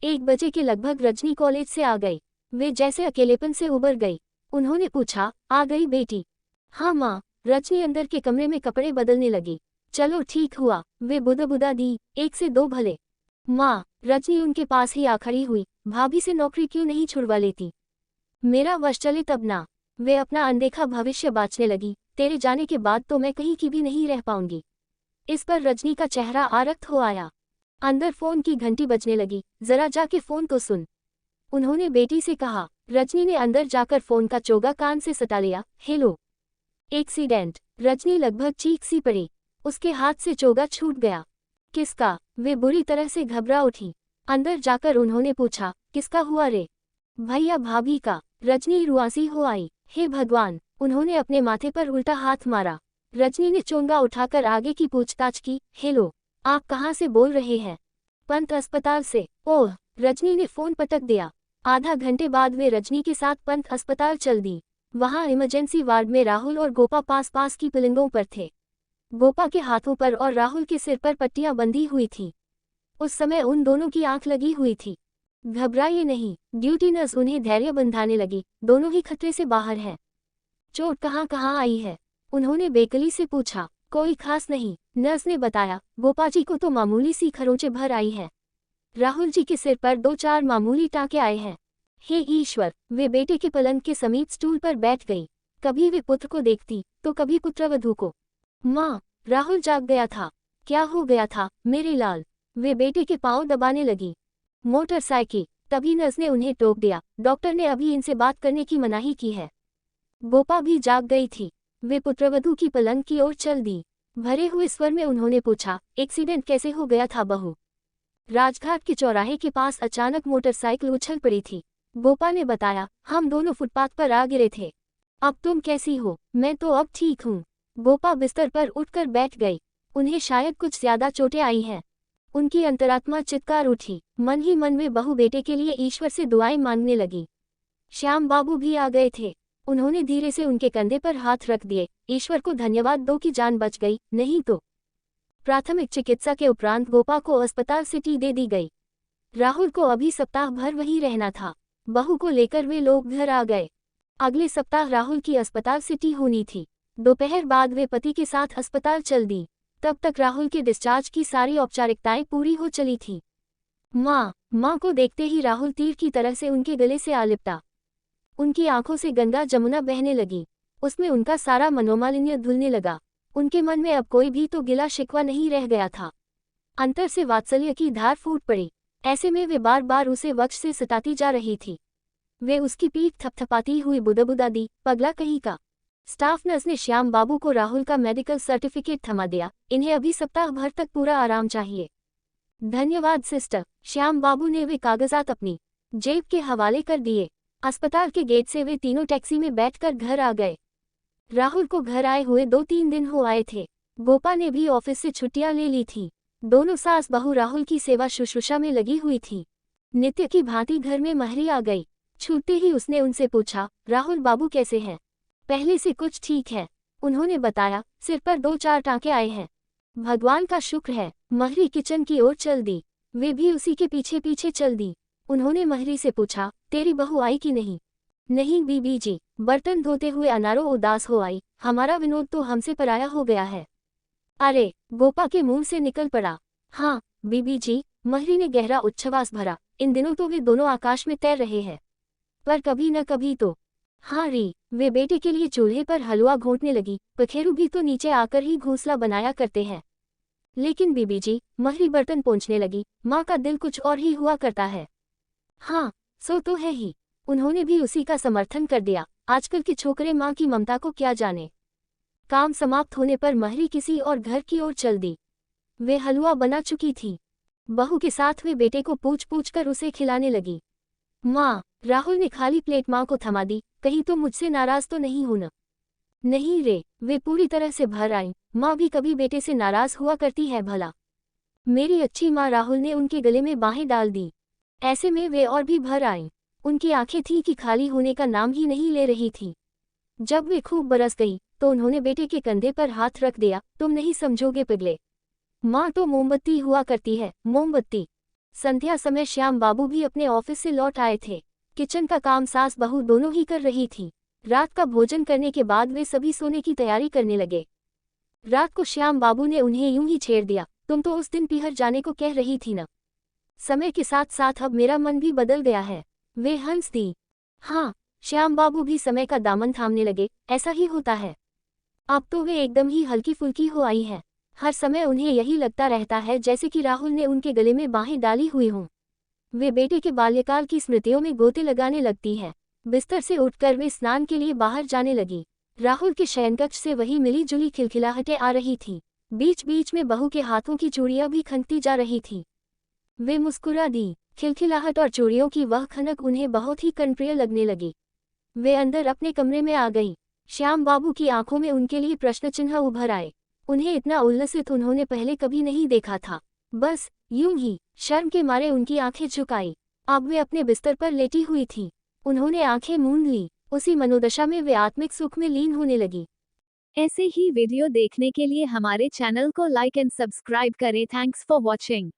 1 बजे के लगभग रजनी कॉलेज से आ गई। वे जैसे अकेलेपन से उबर गई। उन्होंने पूछा, आ गई बेटी? हाँ माँ। रजनी अंदर के कमरे में कपड़े बदलने लगी। चलो ठीक हुआ, वे बुदा दी, 1 से 2 भले। माँ, रजनी उनके पास ही आ खड़ी हुई, भाभी से नौकरी क्यों नहीं छुड़वा लेती? मेरा वश चले तब ना। वे अपना अनदेखा भविष्य बाँचने लगी, तेरे जाने के बाद तो मैं कहीं की भी नहीं रह पाऊंगी। इस पर रजनी का चेहरा आरक्त हो आया। अंदर फोन की घंटी बजने लगी, जरा जाके फोन तो सुन, उन्होंने बेटी से कहा। रजनी ने अंदर जाकर फोन का चोगा कान से सटा लिया। हेलो। एक्सीडेंट। रजनी लगभग चीख सी पड़ी। उसके हाथ से चोगा छूट गया। किसका? वे बुरी तरह से घबरा उठी। अंदर जाकर उन्होंने पूछा, किसका हुआ रे? भैया भाभी का। रजनी रुआसी हो आई। हे भगवान, उन्होंने अपने माथे पर उल्टा हाथ मारा। रजनी ने चोंगा उठाकर आगे की पूछताछ की। हेलो, आप कहाँ से बोल रहे हैं? पंत अस्पताल से। ओह। रजनी ने फोन पटक दिया। आधा घंटे बाद वे रजनी के साथ पंत अस्पताल चल दी। वहां इमरजेंसी वार्ड में राहुल और गोपा पास की पलंगों पर थे। गोपा के हाथों पर और राहुल के सिर पर पट्टियां बंधी हुई थीं। उस समय उन दोनों की आंख लगी हुई थी। घबराइए नहीं, ड्यूटी नर्स उन्हें धैर्य बंधाने लगी, दोनों ही खतरे से बाहर हैं। चोट कहाँ कहाँ आई है? उन्होंने बेकली से पूछा। कोई खास नहीं, नर्स ने बताया, गोपा जी को तो मामूली सी खरोंचे भर आई हैं। राहुल जी के सिर पर 2-4 मामूली टाँके आए हैं। हे ईश्वर, वे बेटे के पलंग के समीप स्टूल पर बैठ गई। कभी वे पुत्र को देखती तो कभी पुत्रवधू को। माँ, राहुल जाग गया था। क्या हो गया था मेरे लाल? वे बेटे के पांव दबाने लगी। मोटरसाइकिल। तभी नर्स ने उन्हें टोक दिया, डॉक्टर ने अभी इनसे बात करने की मनाही की है। गोपा भी जाग गई थी। वे पुत्रवधू की पलंग की ओर चल दी। भरे हुए स्वर में उन्होंने पूछा, एक्सीडेंट कैसे हो गया था बहू? राजघाट के चौराहे के पास अचानक मोटरसाइकिल उछल पड़ी थी। गोपा ने बताया, हम दोनों फुटपाथ पर आ गिरे थे। अब तुम कैसी हो? मैं तो अब ठीक हूँ। गोपा बिस्तर पर उठकर बैठ गई। उन्हें शायद कुछ ज्यादा चोटें आई हैं। उनकी अंतरात्मा चित्कार उठी। मन ही मन में बहू बेटे के लिए ईश्वर से दुआएं मांगने लगी। श्याम बाबू भी आ गए थे। उन्होंने धीरे से उनके कंधे पर हाथ रख दिए। ईश्वर को धन्यवाद दो कि जान बच गई, नहीं तो। प्राथमिक चिकित्सा के उपरांत गोपा को अस्पताल से टी दे दी गई। राहुल को अभी सप्ताह भर वहीं रहना था। बहू को लेकर वे लोग घर आ गए। अगले सप्ताह राहुल की अस्पताल से टी होनी थी। दोपहर बाद वे पति के साथ अस्पताल चल दी। तब तक राहुल के डिस्चार्ज की सारी औपचारिकताएं पूरी हो चली थी। माँ को देखते ही राहुल तीर की तरह से उनके गले से आ लिपटा। उनकी आंखों से गंगा जमुना बहने लगी। उसमें उनका सारा मनोमालिन्य धुलने लगा। उनके मन में अब कोई भी तो गिला शिकवा नहीं रह गया था। अंतर से वात्सल्य की धार फूट पड़ी। ऐसे में वे बार बार उसे वक्ष से सताती जा रही थी। वे उसकी पीठ थपथपाती हुई बुदा दी, पगला कहीं का। स्टाफ नर्स ने श्याम बाबू को राहुल का मेडिकल सर्टिफिकेट थमा दिया। इन्हें अभी सप्ताह भर तक पूरा आराम चाहिए। धन्यवाद सिस्टर। श्याम बाबू ने वे कागजात अपनी जेब के हवाले कर दिए। अस्पताल के गेट से वे तीनों टैक्सी में बैठकर घर आ गए। राहुल को घर आए हुए 2-3 दिन हो आए थे। गोपा ने भी ऑफिस से छुट्टियां ले ली थी। दोनों सास बहू राहुल की सेवा शुश्रूषा में लगी हुई थी। नित्य की भांति घर में महरी आ गई। छूटते ही उसने उनसे पूछा, राहुल बाबू कैसे हैं? पहले से कुछ ठीक है, उन्होंने बताया। सिर पर 2-4 टाँके आए हैं। भगवान का शुक्र है। महरी किचन की ओर चल दी। वे भी उसी के पीछे पीछे चल दी। उन्होंने महरी से पूछा, तेरी बहू आई कि नहीं? नहीं बीबी जी, बर्तन धोते हुए अनारो उदास हो आई। हमारा विनोद तो हमसे पराया हो गया है। अरे, गोपा के मुंह से निकल पड़ा। हाँ बीबी जी, महरी ने गहरा उच्छ्वास भरा। इन दिनों तो वे दोनों आकाश में तैर रहे हैं, पर कभी न कभी तो। हाँ री, वे बेटे के लिए चूल्हे पर हलवा घोंटने लगी। पखेरु भी तो नीचे आकर ही घोंसला बनाया करते हैं। लेकिन बीबी जी, महरी बर्तन पोंछने लगी, माँ का दिल कुछ और ही हुआ करता है। हाँ, सो तो है ही। उन्होंने भी उसी का समर्थन कर दिया। आजकल के छोकरे माँ की ममता को क्या जाने। काम समाप्त होने पर महरी किसी और घर की ओर चल दी। वे हलवा बना चुकी थी। बहू के साथ वे बेटे को पूछ कर उसे खिलाने लगी। माँ, राहुल ने खाली प्लेट माँ को थमा दी। कहीं तो मुझसे नाराज तो नहीं हो न? नहीं रे, वे पूरी तरह से भर आईं। माँ भी कभी बेटे से नाराज हुआ करती है भला। मेरी अच्छी माँ। राहुल ने उनके गले में बाहें डाल दी। ऐसे में वे और भी भर आईं। उनकी आंखें थीं कि खाली होने का नाम ही नहीं ले रही थी। जब वे खूब बरस गई तो उन्होंने बेटे के कंधे पर हाथ रख दिया। तुम नहीं समझोगे पिगले, माँ तो मोमबत्ती हुआ करती है, मोमबत्ती। संध्या समय श्याम बाबू भी अपने ऑफिस से लौट आए थे। किचन का काम सास बहू दोनों ही कर रही थी। रात का भोजन करने के बाद वे सभी सोने की तैयारी करने लगे। रात को श्याम बाबू ने उन्हें यूं ही छेड़ दिया, तुम तो उस दिन पीहर जाने को कह रही थी न। समय के साथ साथ अब मेरा मन भी बदल गया है। वे हंस दी। हाँ, श्याम बाबू भी समय का दामन थामने लगे, ऐसा ही होता है। अब तो वे एकदम ही हल्की फुल्की हो आई है। हर समय उन्हें यही लगता रहता है जैसे कि राहुल ने उनके गले में बाहें डाली हुई हों। वे बेटे के बाल्यकाल की स्मृतियों में गोते लगाने लगती है। बिस्तर से उठकर वे स्नान के लिए बाहर जाने लगी। राहुल के शयनकक्ष से वही मिली जुली खिलखिलाहटें आ रही थी। बीच बीच में बहू के हाथों की चूड़ियां भी खनकती जा रही थी। वे मुस्कुरा दी। खिलखिलाहट और चूड़ियों की वह खनक उन्हें बहुत ही कर्णप्रिय लगने लगी। वे अंदर अपने कमरे में आ गईं। श्याम बाबू की आंखों में उनके लिए प्रश्नचिन्ह उभर आए। उन्हें इतना उल्लसित उन्होंने पहले कभी नहीं देखा था। बस यूं ही शर्म के मारे उनकी आंखें झुकाई। अब वे अपने बिस्तर पर लेटी हुई थी। उन्होंने आंखें मूंद ली। उसी मनोदशा में वे आत्मिक सुख में लीन होने लगी। ऐसे ही वीडियो देखने के लिए हमारे चैनल को लाइक एंड सब्सक्राइब करें। Thanks for watching.